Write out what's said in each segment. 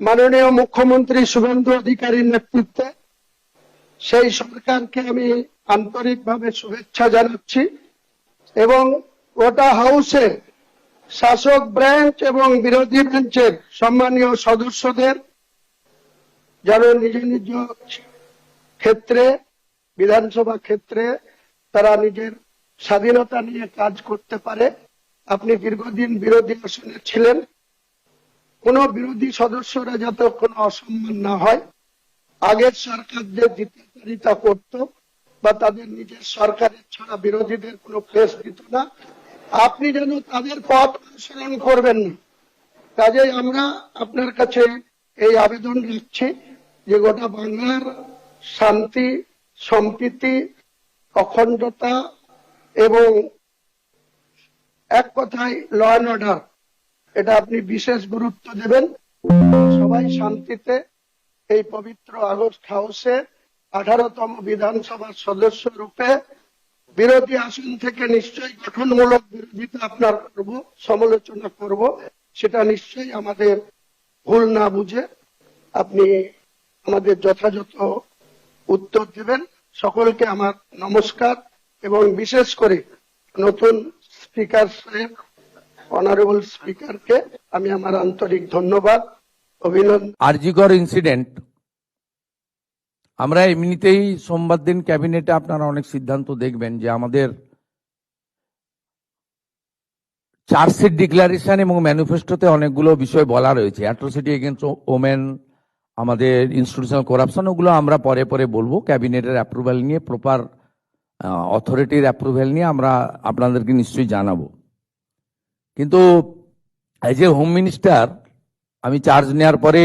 মাননীয় মুখ্যমন্ত্রী শুভেন্দু অধিকারীর নেতৃত্বে সেই সরকারকে আমি আন্তরিকভাবে শুভেচ্ছা জানাচ্ছি এবং গোটা হাউসে শাসক ব্রাঞ্চ এবং বিরোধী ব্রাঞ্চের সম্মানীয় সদস্যদের যারা নিজ নিজ ক্ষেত্রে বিধানসভা ক্ষেত্রে তারা নিজের স্বাধীনতা নিয়ে কাজ করতে পারে। আপনি দীর্ঘদিন বিরোধী আসনে ছিলেন, কোন বিরোধী সদস্যরা যাতে কোনো অসম্মান না হয়, আগের সরকার যে দ্বিতীয়তা করত বা তাদের নিজের সরকারের ছাড়া বিরোধীদের কোনো প্লেস দিত না, আপনি যেন তাদের পথ অনুসরণ করবেন না। কাজেই আমরা আপনার কাছে এই আবেদন রাখছি যে গোটা বাংলার শান্তি, সম্প্রীতি, অখণ্ডতা এবং এক কথায় ল অ্যান্ড অর্ডার, এটা আপনি বিশেষ গুরুত্ব দেবেন। সবাই শান্তিতে এই পবিত্র আগস্ট হাউসে 18তম বিধানসভার সদস্য রূপে বিরোধী আসন থেকে নিশ্চয়ই গঠনমূলক বিরোধিতা আপনার করব, সমালোচনা করব, সেটা নিশ্চয়ই আমাদের ভুল না বুঝে আপনি আমাদের যথাযথ উত্তর দেবেন। সকলকে আমার নমস্কার এবং বিশেষ করে নতুন স্পিকার সাহেব, অনারেবল স্পিকারকে আমি আমার আন্তরিক ধন্যবাদ, অভিনন্দন। আরজিকর ইনসিডেন্ট, আমরা এমনিতেই সোমবার দিন ক্যাবিনেটে আপনারা অনেক সিদ্ধান্ত দেখবেন যে আমাদের চার্জশিট ডিক্লারেশন এবং ম্যানিফেস্টোতে অনেকগুলো বিষয় বলা রয়েছে, অ্যাট্রোসিটি এগেইনস্ট ওমেন, আমাদের ইনস্টিটিউশনাল করাপশন, ওগুলো আমরা পরে পরে বলবো। ক্যাবিনেটের অ্যাপ্রুভাল নিয়ে, প্রপার অথরিটির অ্যাপ্রুভাল নিয়ে আমরা আপনাদেরকে নিশ্চয়ই জানাবো। কিন্তু এজ এ হোম মিনিস্টার আমি চার্জ নেওয়ার পরে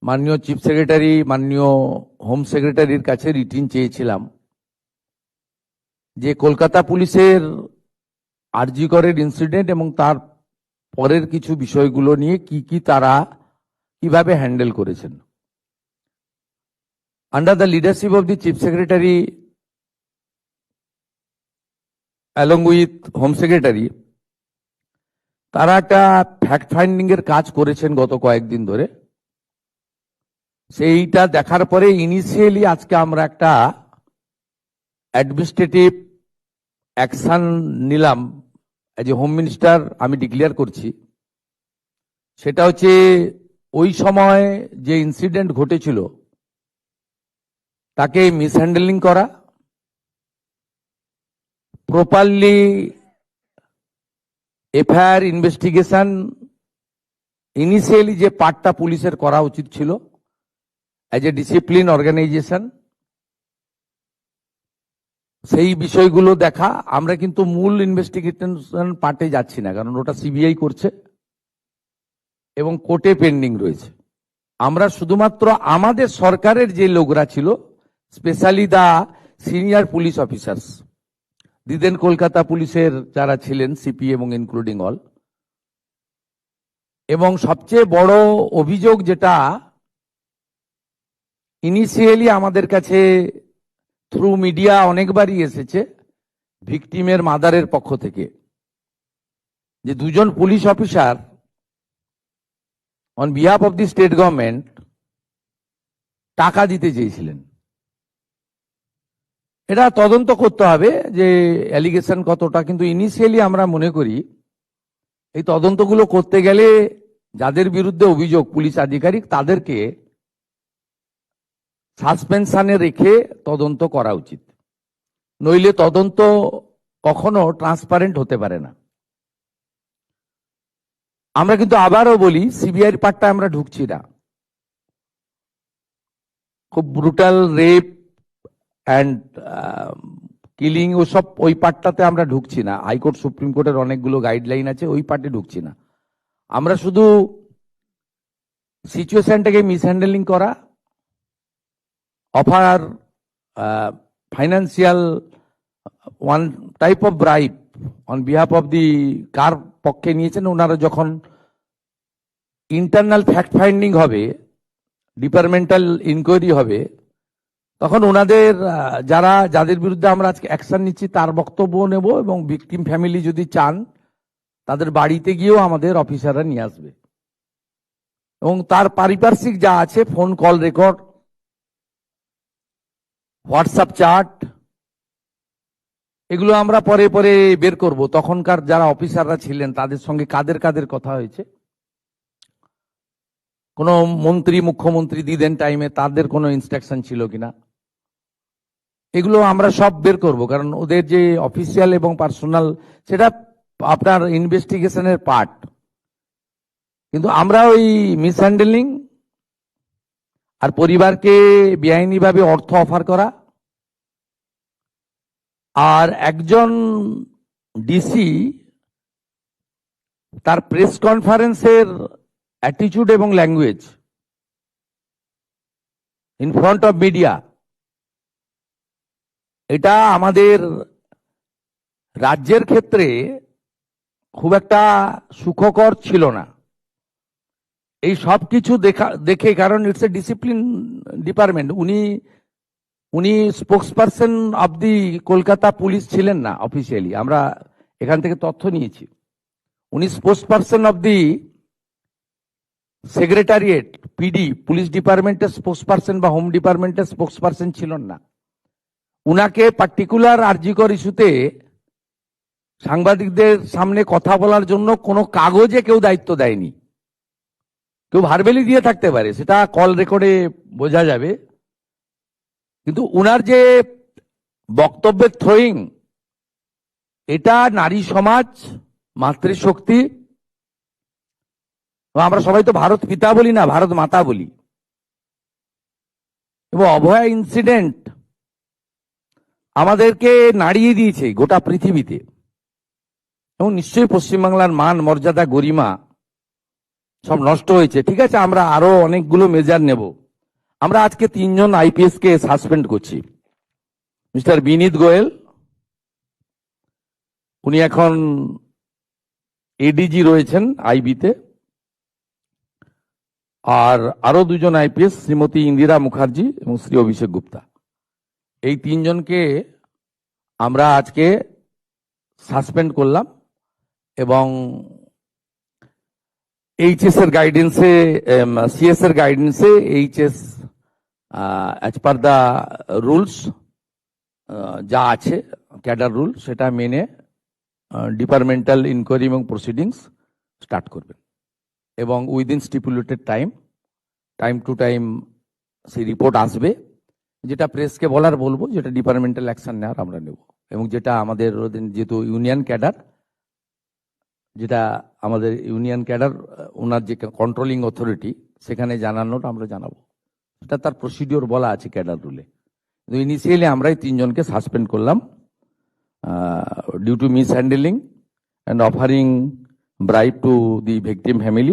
মাননীয় চিফ সেক্রেটারি, মাননীয় হোম সেক্রেটারির কাছে রিটিন চেয়েছিলাম যে কলকাতা পুলিশের আরজি করের ইনসিডেন্ট এবং তার পরের কিছু বিষয়গুলো নিয়ে কি তারা কিভাবে হ্যান্ডেল করেছেন। Under the leadership of the chief secretary along with home secretary, তারা একটা ফ্যাক্ট ফাইন্ডিং এর কাজ করেছেন গত কয়েকদিন ধরে। সেইটা দেখার পরে ইনিশিয়ালি আজকে আমরা একটা অ্যাডমিনিস্ট্রেটিভ অ্যাকশন নিলাম। এজ এ হোম মিনিস্টার আমি ডিক্লেয়ার করছি, সেটা হচ্ছে ওই সময় যে ইনসিডেন্ট ঘটেছিল তাকে মিসহ্যান্ডেলিং করা, প্রপারলি এফআইআর ইনভেস্টিগেশন ইনিশিয়ালি যে পার্টটা পুলিশের করা উচিত ছিল অ্যাজ এ ডিসিপ্লিন অর্গানাইজেশন, সেই বিষয়গুলো দেখা। আমরা কিন্তু মূল ইনভেস্টিগেশন পার্টে যাচ্ছি না, কারণ ওটা সিবিআই করছে এবং কোর্টে পেন্ডিং রয়েছে। আমরা শুধুমাত্র আমাদের সরকারের যে লোকরা ছিল, specially the senior police officers, the then Kolkata পুলিশের যারা ছিলেন সিপি এবং ইনক্লুডিং অল, এবং সবচেয়ে বড় অভিযোগ যেটা ইনিশিয়ালি আমাদের কাছে থ্রু মিডিয়া অনেকবারই এসেছে ভিকটিমের মাদারের পক্ষ থেকে, যে দুজন police officer on behalf of the state government টাকা দিতে চেয়েছিলেন। এটা তদন্ত করতে হবে যে অ্যালিগেশন কতটা, কিন্তু ইনিশিয়ালি আমরা মনে করি এই তদন্তগুলো করতে গেলে যাদের বিরুদ্ধে অভিযোগ পুলিশ আধিকারিক, তাদেরকে সাসপেনশনে রেখে তদন্ত করা উচিত, নইলে তদন্ত কখনো ট্রান্সপারেন্ট হতে পারে না। আমরা কিন্তু আবারও বলি, সিবিআইর পার্টটা আমরা ঢুকছি না। খুব ব্রুটাল রেপ অ্যান্ড কিলিং ওসব ওই পার্টটাতে আমরা ঢুকছি না। হাইকোর্ট সুপ্রিম কোর্টের অনেকগুলো গাইডলাইন আছে, ওই পার্টে ঢুকছি না। আমরা শুধু সিচুয়েশনটাকে মিসহ্যান্ডেলিং করা, offer financial one type of bribe on behalf of the, কার পক্ষে নিয়েছেন ওনারা, যখন ইন্টারনাল ফ্যাক্ট ফাইন্ডিং হবে, ডিপার্টমেন্টাল ইনকোয়ারি হবে, তখন ওনাদের যাদের বিরুদ্ধে আমরা আজকে অ্যাকশন নিচ্ছি তার বক্তব্য নেব, এবং ভিকটিম ফ্যামিলি যদি চান তাদের বাড়িতে গিয়েও আমাদের অফিসাররা নিয়ে আসবে। এবং তার পারিপার্শ্বিক যা আছে, phone call record, WhatsApp chat, এগুলো আমরা পরে পরে বের করব। তখনকার যারা অফিসাররা ছিলেন তাদের সঙ্গে কাদের কাদের কথা হয়েছে, কোনো মন্ত্রী মুখ্যমন্ত্রী দিদেন টাইমে তাদের কোনো ইনস্ট্রাকশন ছিল কিনা, এগুলো আমরা সব বের করব। কারণ ওদের যে অফিসিয়াল এবং পার্সোনাল, সেটা আপনার ইনভেস্টিগেশনের পার্ট। কিন্তু আমরা ওই মিসহ্যান্ডেলিং আর পরিবারকে বেআইনিভাবে অর্থ অফার করা, আর একজন ডিসি তার প্রেস কনফারেন্সের অ্যাটিটিউড এবং language in front of media, এটা আমাদের রাজ্যের ক্ষেত্রে খুব একটা সুখকর ছিল না। এই সব কিছু দেখে, কারণ ইটস এ ডিসিপ্লিন ডিপার্টমেন্ট, উনি spokesperson of the Kolkata police ছিলেন না অফিসিয়ালি, আমরা এখান থেকে তথ্য নিয়েছি। উনি spokesperson of the secretariat, PD, police ডিপার্টমেন্টের স্পোক্সপারসন বা হোম ডিপার্টমেন্টের স্পোক্সপারসন ছিলেন না। উনাকে পার্টিকুলার আরজিকর ইস্যুতে সাংবাদিকদের সামনে কথা বলার জন্য কোনো কাগজে কেউ দায়িত্ব দেয়নি। কেউ ভার্বেলি দিয়ে থাকতে পারে, সেটা কল রেকর্ডে বোঝা যাবে, কিন্তু উনার যে বক্তব্যের থ্রোয়িং, এটা নারী সমাজ, মাতৃশক্তি, আমরা সবাই তো ভারত পিতা বলি না, ভারত মাতা বলি। এবং অভয়া ইনসিডেন্ট আমাদেরকে নাড়িয়ে দিয়েছে গোটা পৃথিবীতে, এবং নিশ্চয়ই পশ্চিমবাংলার মান, মর্যাদা, গরিমা সব নষ্ট হয়েছে। ঠিক আছে, আমরা আরো অনেকগুলো মেজার নেব। আমরা আজকে 3 জন আইপিএস কে সাসপেন্ড করছি। মিস্টার বিনীত গোয়েল, উনি এখন এডিজি রয়েছেন আইবিতে, আর আরো 2 জন আইপিএস, শ্রীমতী ইন্দিরা মুখার্জি এবং শ্রী অভিষেক গুপ্তা, এই 3 জনকে আমরা আজকে সাসপেন্ড করলাম। এবং এইচএস এর গাইডেন্সে, সিএস এর গাইডেন্সে HS as per the rules যা আছে, ক্যাডার রুল, সেটা মেনে ডিপার্টমেন্টাল ইনকোয়ারি এবং প্রসিডিংস স্টার্ট করবেন। এবং within stipulated time to time সেই রিপোর্ট আসবে। যেটা প্রেসকে বলার বলবো, যেটা ডিপার্টমেন্টাল অ্যাকশন নেওয়ার আমরা নেব। এবং যেটা আমাদের যেহেতু ইউনিয়ন ক্যাডার, যেটা আমাদের ইউনিয়ন ক্যাডার, ওনার যে কন্ট্রোলিং অথরিটি, সেখানে জানানোটা আমরা জানাবো। এটা তার প্রসিডিওর বলা আছে ক্যাডার রুলে। কিন্তু ইনিশিয়ালি আমরাই 3 জনকে সাসপেন্ড করলাম due to mishandling and offering bribe to the victim family.